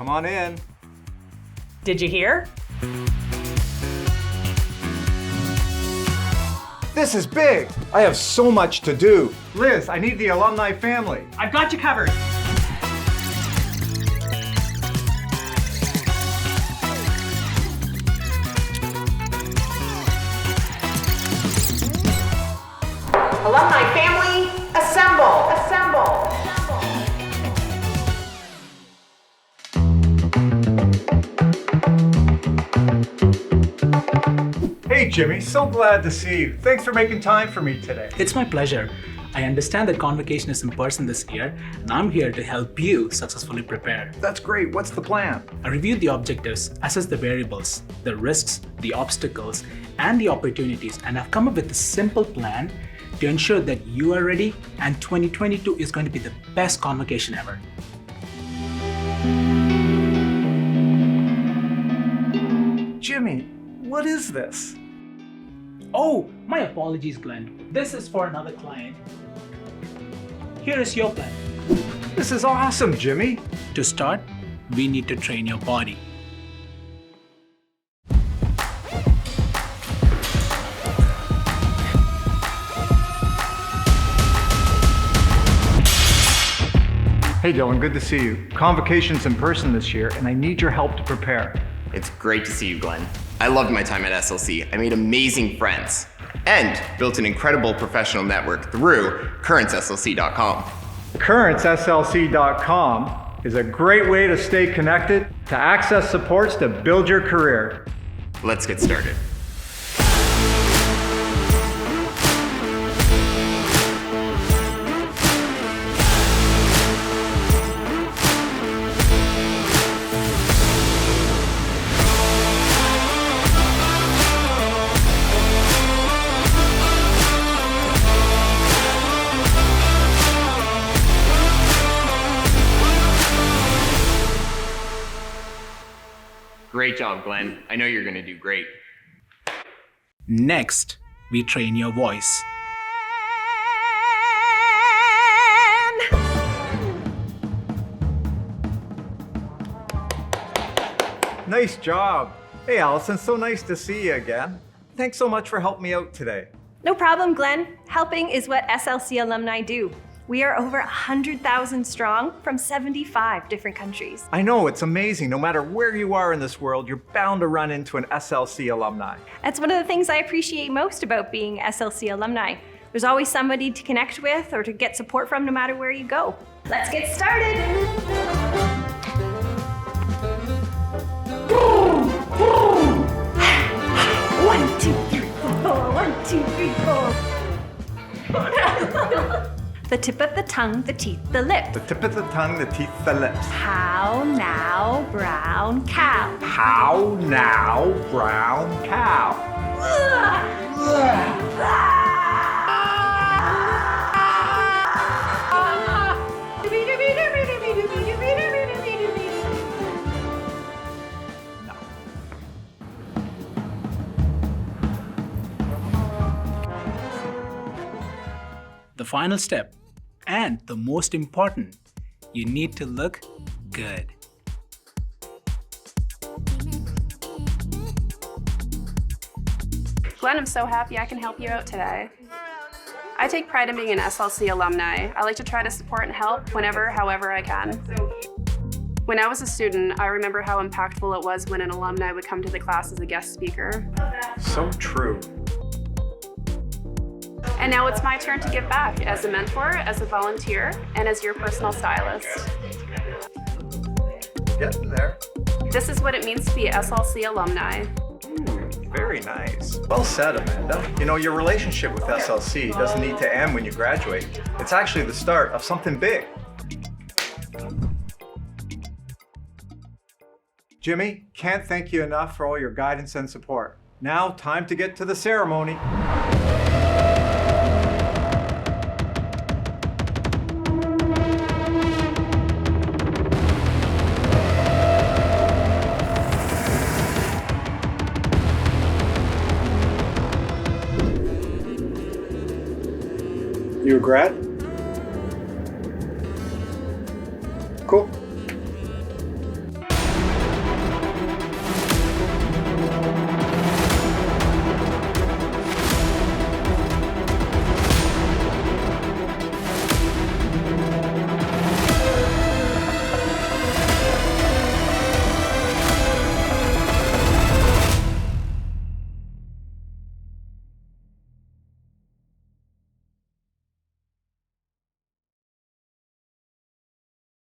Come on in. Did you hear? This is big. I have so much to do. Liz, I need the Alumni Family. I've got you covered. Alumni Family, assemble! Assemble! Hey Jimmy, so glad to see you. Thanks for making time for me today. It's my pleasure. I understand that convocation is in person this year, and I'm here to help you successfully prepare. That's great. What's the plan? I reviewed the objectives, assessed the variables, the risks, the obstacles, and the opportunities, and I've come up with a simple plan to ensure that you are ready and 2022 is going to be the best convocation ever. Jimmy, what is this? Oh, my apologies, Glenn. This is for another client. Here is your plan. This is awesome, Jimmy. To start, we need to train your body. Hey Dylan, good to see you. Convocation's in person this year, and I need your help to prepare. It's great to see you, Glenn. I loved my time at SLC. I made amazing friends and built an incredible professional network through currentslc.com. Currentslc.com is a great way to stay connected, to access supports to build your career. Let's get started. Great job, Glenn. I know you're going to do great. Next, we train your voice. Nice job. Hey Allison, so nice to see you again. Thanks so much for helping me out today. No problem, Glenn. Helping is what SLC alumni do. We are over 100,000 strong from 75 different countries. I know, it's amazing. No matter where you are in this world, you're bound to run into an SLC alumni. That's one of the things I appreciate most about being SLC alumni. There's always somebody to connect with or to get support from no matter where you go. Let's get started. One, two, three, four. 1, 2, 3, 4. The tip of the tongue, the teeth, the lips. The tip of the tongue, the teeth, the lips. How now, brown cow. How now, brown cow. The final step, and the most important, you need to look good. Glenn, I'm so happy I can help you out today. I take pride in being an SLC alumni. I like to try to support and help whenever, however I can. When I was a student, I remember how impactful it was when an alumni would come to the class as a guest speaker. So true. And now it's my turn to give back as a mentor, as a volunteer, and as your personal stylist. Getting there. This is what it means to be a SLC alumni. Very nice. Well said, Amanda. You know, your relationship with SLC doesn't need to end when you graduate. It's actually the start of something big. Jimmy, can't thank you enough for all your guidance and support. Now, time to get to the ceremony. You a grad? Cool.